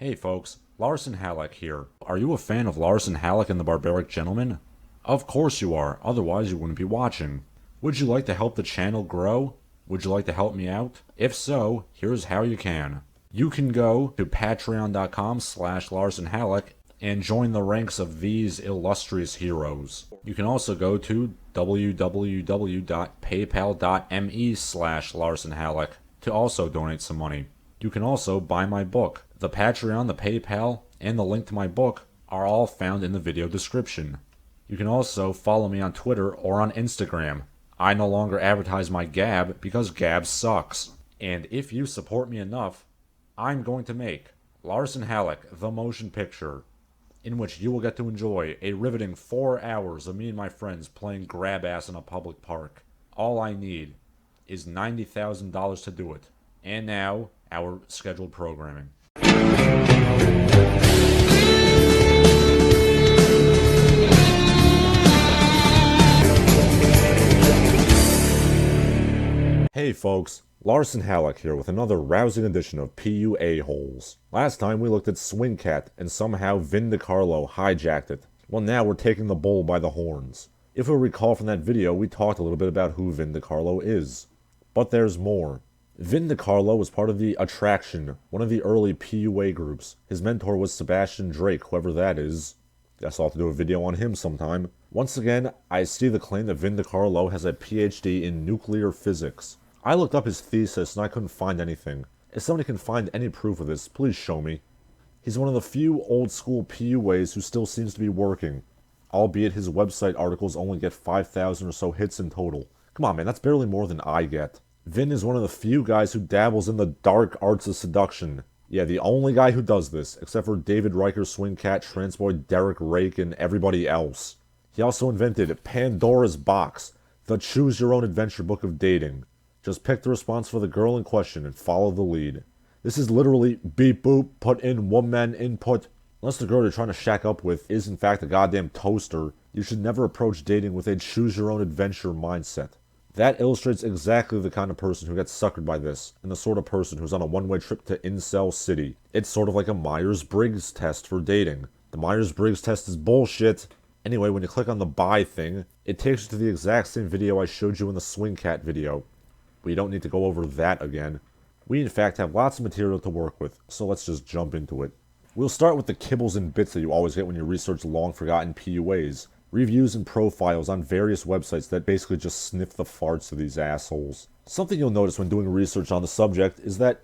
Hey folks, Larson Halleck here. Are you a fan of Larson Halleck and the Barbaric Gentleman? Of course you are, otherwise you wouldn't be watching. Would you like to help the channel grow? Would you like to help me out? If so, here's how you can. You can go to patreon.com/Larson Halleck and join the ranks of these illustrious heroes. You can also go to www.paypal.me/Larson Halleck to also donate some money. You can also buy my book. The Patreon, the PayPal, and the link to my book are all found in the video description. You can also follow me on Twitter or on Instagram. I no longer advertise my Gab because Gab sucks. And if you support me enough, I'm going to make Larson Halleck, the motion picture, in which you will get to enjoy a riveting 4 hours of me and my friends playing grab ass in a public park. All I need is $90,000 to do it. And now, our scheduled programming. Hey folks, Larson Halleck here with another rousing edition of PUAHoles. Last time we looked at Swingcat and somehow Vin DiCarlo hijacked it. Well, now we're taking the bull by the horns. If you'll recall from that video, we talked a little bit about who Vin DiCarlo is. But there's more. Vin DiCarlo was part of the Attraction, one of the early PUA groups. His mentor was Sebastian Drake, whoever that is. Guess I'll have to do a video on him sometime. Once again, I see the claim that Vin DiCarlo has a PhD in nuclear physics. I looked up his thesis and I couldn't find anything. If somebody can find any proof of this, please show me. He's one of the few old-school PUAs who still seems to be working, albeit his website articles only get 5,000 or so hits in total. Come on, man, that's barely more than I get. Vin is one of the few guys who dabbles in the dark arts of seduction. Yeah, the only guy who does this, except for David Riker, Swingcat, Transboy, Derek Rake, and everybody else. He also invented Pandora's Box, the choose-your-own-adventure book of dating. Just pick the response for the girl in question and follow the lead. This is literally beep boop, put in one-man input. Unless the girl you're trying to shack up with is in fact a goddamn toaster, you should never approach dating with a choose-your-own-adventure mindset. That illustrates exactly the kind of person who gets suckered by this, and the sort of person who's on a one-way trip to Incel City. It's sort of like a Myers-Briggs test for dating. The Myers-Briggs test is bullshit. Anyway, when you click on the buy thing, it takes you to the exact same video I showed you in the Swingcat video. We don't need to go over that again. We in fact have lots of material to work with, so let's just jump into it. We'll start with the kibbles and bits that you always get when you research long-forgotten PUAs. Reviews and profiles on various websites that basically just sniff the farts of these assholes. Something you'll notice when doing research on the subject is that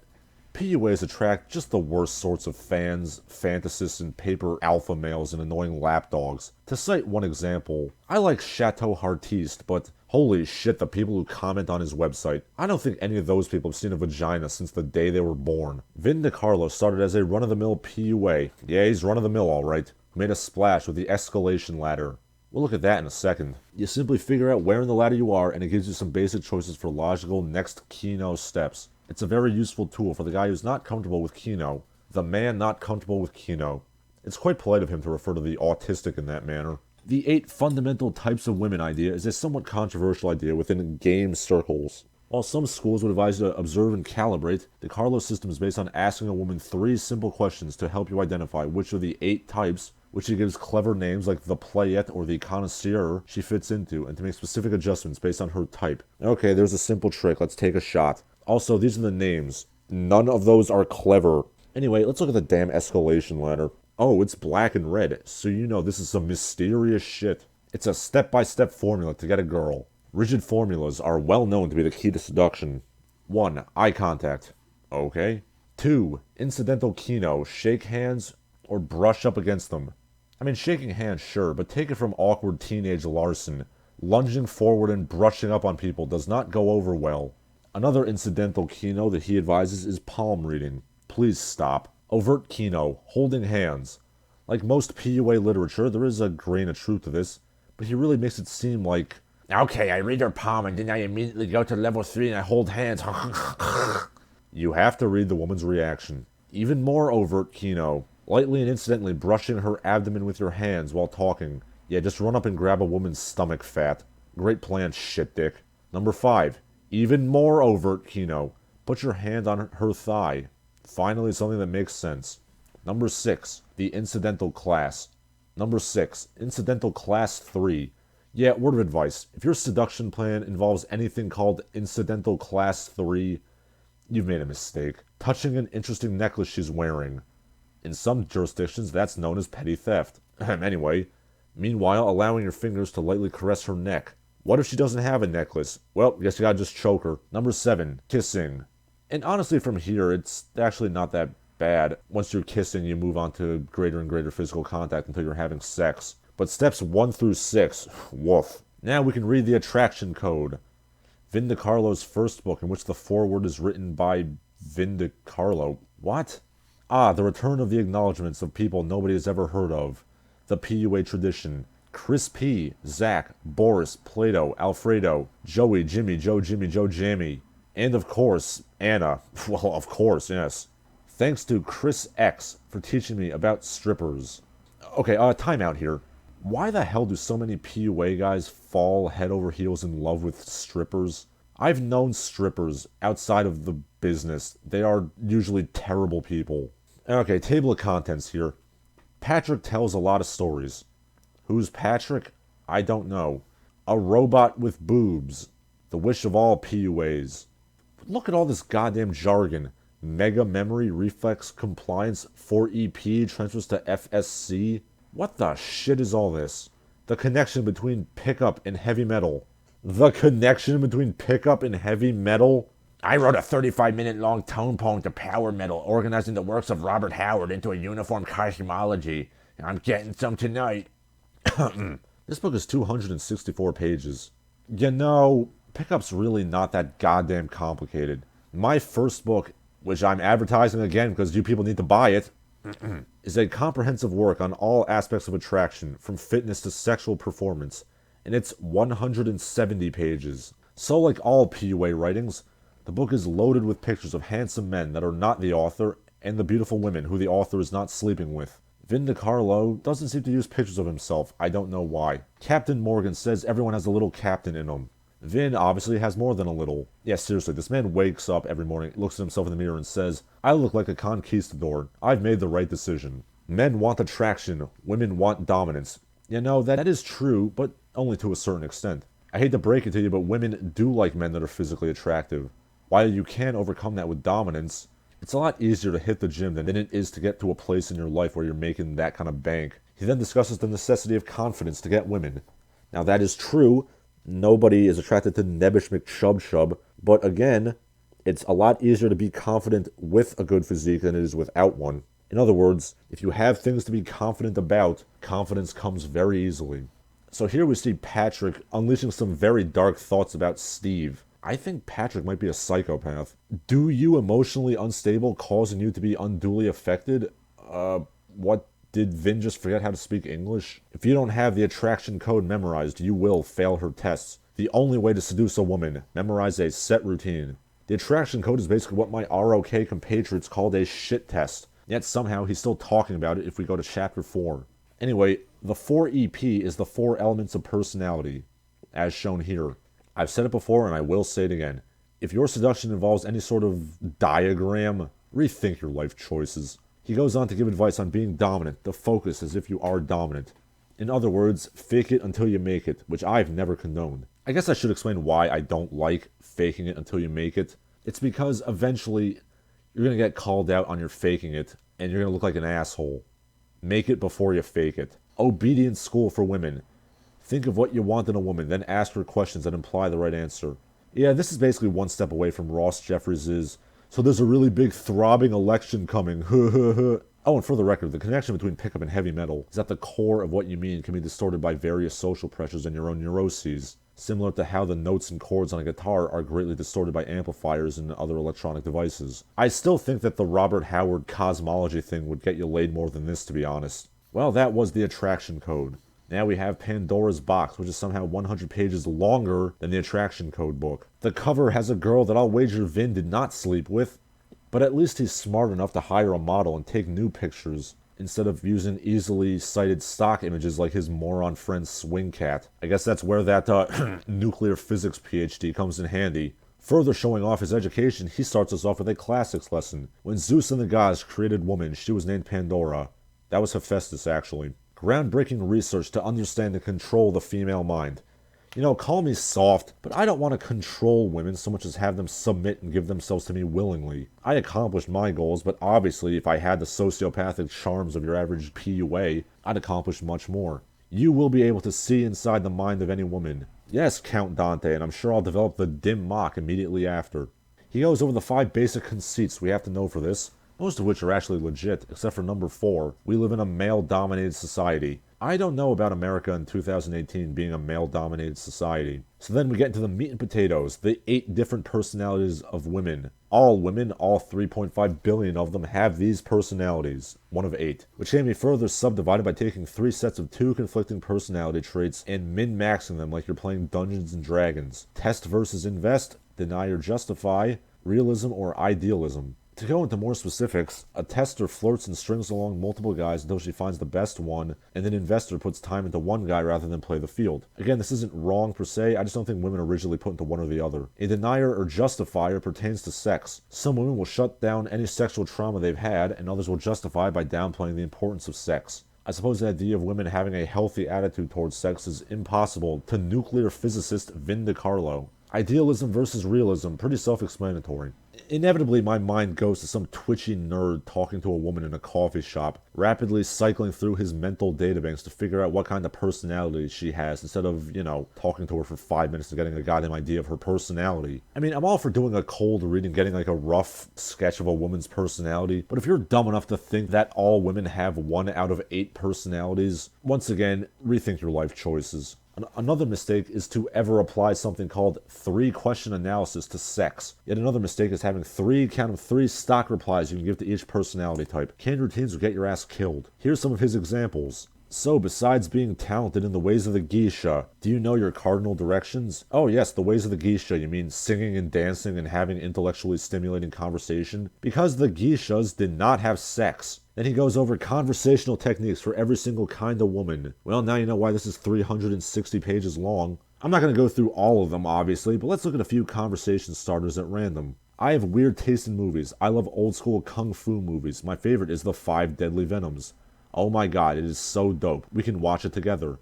PUAs attract just the worst sorts of fans, fantasists, and paper alpha males and annoying lapdogs. To cite one example, I like Chateau Hartiste, but holy shit, the people who comment on his website. I don't think any of those people have seen a vagina since the day they were born. Vin DiCarlo started as a run-of-the-mill PUA. Yeah, he's run-of-the-mill alright. Who made a splash with the escalation ladder. We'll look at that in a second. You simply figure out where in the ladder you are, and it gives you some basic choices for logical next Kino steps. It's a very useful tool for the guy who's not comfortable with Kino. The man not comfortable with Kino. It's quite polite of him to refer to the autistic in that manner. The 8 fundamental types of women idea is a somewhat controversial idea within game circles. While some schools would advise you to observe and calibrate, the DiCarlo system is based on asking a woman 3 simple questions to help you identify which of the 8 types, which he gives clever names like the playette or the connoisseur, she fits into, and to make specific adjustments based on her type. Okay, there's a simple trick. Let's take a shot. Also, these are the names. None of those are clever. Anyway, let's look at the damn escalation ladder. Oh, it's black and red, so you know this is some mysterious shit. It's a step-by-step formula to get a girl. Rigid formulas are well known to be the key to seduction. 1. Eye contact. Okay. 2. Incidental Kino. Shake hands or brush up against them. I mean, shaking hands, sure, but take it from awkward teenage Larson. Lunging forward and brushing up on people does not go over well. Another incidental Kino that he advises is palm reading. Please stop. Overt Kino. Holding hands. Like most PUA literature, there is a grain of truth to this, but he really makes it seem like, okay, I read your palm and then I immediately go to level 3 and I hold hands. You have to read the woman's reaction. Even more overt Kino. Lightly and incidentally brushing her abdomen with your hands while talking. Yeah, just run up and grab a woman's stomach fat. Great plan, shit dick. Number 5. Even more overt Kino. Put your hand on her thigh. Finally, something that makes sense. Number 6, the incidental class. Number 6, incidental class 3. Yeah, word of advice. If your seduction plan involves anything called incidental class 3, you've made a mistake. Touching an interesting necklace she's wearing. In some jurisdictions, that's known as petty theft. Anyway, meanwhile, allowing your fingers to lightly caress her neck. What if she doesn't have a necklace? Well, guess you gotta just choke her. Number 7, kissing. And honestly, from here, it's actually not that bad. Once you're kissing, you move on to greater and greater physical contact until you're having sex. But steps 1 through 6, woof. Now we can read the attraction code. Vin DiCarlo's first book, in which the foreword is written by Vin DiCarlo. What? Ah, the return of the acknowledgments of people nobody has ever heard of. The PUA tradition. Chris P., Zach, Boris, Plato, Alfredo, Joey, Jimmy, Joe, Jammy. And of course, Anna. Well, of course, yes. Thanks to Chris X for teaching me about strippers. Okay, time out here. Why the hell do so many PUA guys fall head over heels in love with strippers? I've known strippers outside of the business. They are usually terrible people. Okay, table of contents here. Patrick tells a lot of stories. Who's Patrick? I don't know. A robot with boobs. The wish of all PUAs. Look at all this goddamn jargon. Mega memory reflex compliance 4EP transfers to FSC. What the shit is all this? The connection between pickup and heavy metal. The connection between pickup and heavy metal? I wrote a 35-minute long tone poem to power metal, organizing the works of Robert Howard into a uniform cosmology. I'm getting some tonight. This book is 264 pages. You know, pickup's really not that goddamn complicated. My first book, which I'm advertising again because you people need to buy it, is a comprehensive work on all aspects of attraction, from fitness to sexual performance, and it's 170 pages. So like all PUA writings, the book is loaded with pictures of handsome men that are not the author, and the beautiful women who the author is not sleeping with. Vin DiCarlo doesn't seem to use pictures of himself. I don't know why. Captain Morgan says everyone has a little captain in them. Vin obviously has more than a little. Yeah, seriously, this man wakes up every morning, looks at himself in the mirror and says, I look like a conquistador. I've made the right decision. Men want attraction. Women want dominance. You know, that is true, but only to a certain extent. I hate to break it to you, but women do like men that are physically attractive. While you can overcome that with dominance, it's a lot easier to hit the gym than it is to get to a place in your life where you're making that kind of bank. He then discusses the necessity of confidence to get women. Now that is true. Nobody is attracted to Nebbish McChub, but again, it's a lot easier to be confident with a good physique than it is without one. In other words, if you have things to be confident about, confidence comes very easily. So here we see Patrick unleashing some very dark thoughts about Steve. I think Patrick might be a psychopath. Do you emotionally unstable causing you to be unduly affected? What? Did Vin just forget how to speak English? If you don't have the attraction code memorized, you will fail her tests. The only way to seduce a woman, memorize a set routine. The attraction code is basically what my ROK compatriots called a shit test. Yet somehow he's still talking about it if we go to chapter 4. Anyway, the 4EP is the 4 elements of personality, as shown here. I've said it before and I will say it again. If your seduction involves any sort of diagram, rethink your life choices. He goes on to give advice on being dominant, the focus as if you are dominant. In other words, fake it until you make it, which I've never condoned. I guess I should explain why I don't like faking it until you make it. It's because eventually you're going to get called out on your faking it, and you're going to look like an asshole. Make it before you fake it. Obedience school for women. Think of what you want in a woman, then ask her questions that imply the right answer. Yeah, this is basically one step away from Ross Jeffries' so there's a really big throbbing election coming. Oh, and for the record, the connection between pickup and heavy metal is at the core of what you mean can be distorted by various social pressures and your own neuroses, similar to how the notes and chords on a guitar are greatly distorted by amplifiers and other electronic devices. I still think that the Robert Howard cosmology thing would get you laid more than this, to be honest. Well, that was the attraction code. Now we have Pandora's Box, which is somehow 100 pages longer than the attraction code book. The cover has a girl that I'll wager Vin did not sleep with, but at least he's smart enough to hire a model and take new pictures, instead of using easily cited stock images like his moron friend Swingcat. I guess that's where that nuclear physics PhD comes in handy. Further showing off his education, he starts us off with a classics lesson. When Zeus and the gods created woman, she was named Pandora. That was Hephaestus, actually. Groundbreaking research to understand and control the female mind. You know, call me soft, but I don't want to control women so much as have them submit and give themselves to me willingly. I accomplished my goals, but obviously if I had the sociopathic charms of your average PUA, I'd accomplish much more. You will be able to see inside the mind of any woman. Yes, Count Dante, and I'm sure I'll develop the dim mock immediately after. He goes over the 5 basic conceits we have to know for this, most of which are actually legit, except for number 4, we live in a male-dominated society. I don't know about America in 2018 being a male-dominated society. So then we get into the meat and potatoes, the 8 different personalities of women. All women, all 3.5 billion of them, have these personalities, one of 8, which can be further subdivided by taking 3 sets of 2 conflicting personality traits and min-maxing them like you're playing Dungeons and Dragons. Test versus invest, deny or justify, realism or idealism. To go into more specifics, a tester flirts and strings along multiple guys until she finds the best one, and an investor puts time into one guy rather than play the field. Again, this isn't wrong per se, I just don't think women are originally put into one or the other. A denier or justifier pertains to sex. Some women will shut down any sexual trauma they've had, and others will justify by downplaying the importance of sex. I suppose the idea of women having a healthy attitude towards sex is impossible to nuclear physicist Vin DiCarlo. Idealism versus realism, pretty self-explanatory. Inevitably, my mind goes to some twitchy nerd talking to a woman in a coffee shop, rapidly cycling through his mental databanks to figure out what kind of personality she has, instead of, talking to her for 5 minutes and getting a goddamn idea of her personality. I mean, I'm all for doing a cold read and getting like a rough sketch of a woman's personality, but if you're dumb enough to think that all women have 1 out of 8 personalities, once again, rethink your life choices. Another mistake is to ever apply something called 3-question analysis to sex. Yet another mistake is having 3 stock replies you can give to each personality type. Canned routines will get your ass killed. Here's some of his examples. So, besides being talented in the ways of the geisha, do you know your cardinal directions? Oh yes, the ways of the geisha, you mean singing and dancing and having intellectually stimulating conversation? Because the geishas did not have sex. Then he goes over conversational techniques for every single kind of woman. Well, now you know why this is 360 pages long. I'm not going to go through all of them, obviously, but let's look at a few conversation starters at random. I have weird taste in movies. I love old school kung fu movies. My favorite is The 5 Deadly Venoms. Oh my god, it is so dope. We can watch it together.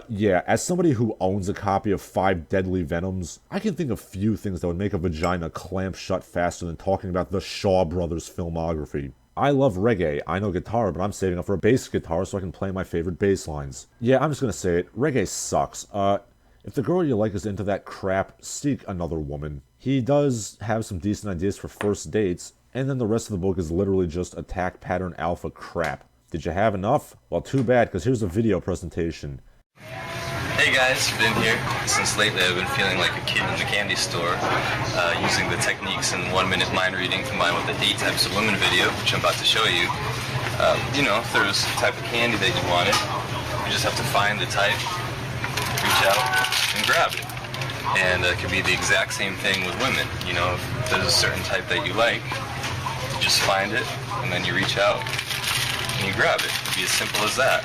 Yeah, as somebody who owns a copy of 5 Deadly Venoms, I can think of few things that would make a vagina clamp shut faster than talking about the Shaw Brothers filmography. I love reggae. I know guitar, but I'm saving up for a bass guitar so I can play my favorite bass lines. Yeah, I'm just gonna say it. Reggae sucks. If the girl you like is into that crap, seek another woman. He does have some decent ideas for first dates, and then the rest of the book is literally just attack pattern alpha crap. Did you have enough? Well, too bad, because here's a video presentation. Hey guys, Vin here. Since lately I've been feeling like a kid in the candy store, using the techniques in 1-minute mind reading combined with the 8 types of women video, which I'm about to show you. If there's a type of candy that you wanted, you just have to find the type, reach out, and grab it. And it could be the exact same thing with women. If there's a certain type that you like, you just find it, and then you reach out, and you grab it. It'd be as simple as that.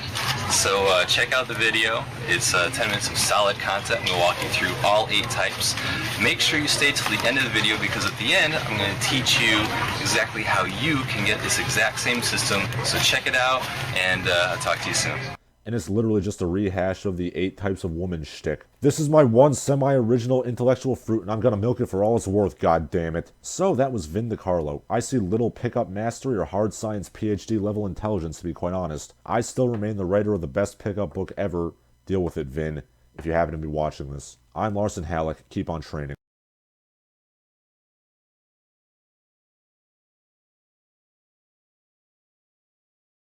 So check out the video. It's 10 minutes of solid content. I'm going to walk you through all 8 types. Make sure you stay till the end of the video, because at the end I'm going to teach you exactly how you can get this exact same system. So check it out, and I'll talk to you soon. And it's literally just a rehash of the 8 types of woman shtick. This is my one semi-original intellectual fruit, and I'm gonna milk it for all it's worth, goddammit. So that was Vin DiCarlo. I see little pickup mastery or hard science PhD level intelligence, to be quite honest. I still remain the writer of the best pickup book ever. Deal with it, Vin, if you happen to be watching this. I'm Larson Halleck. Keep on training.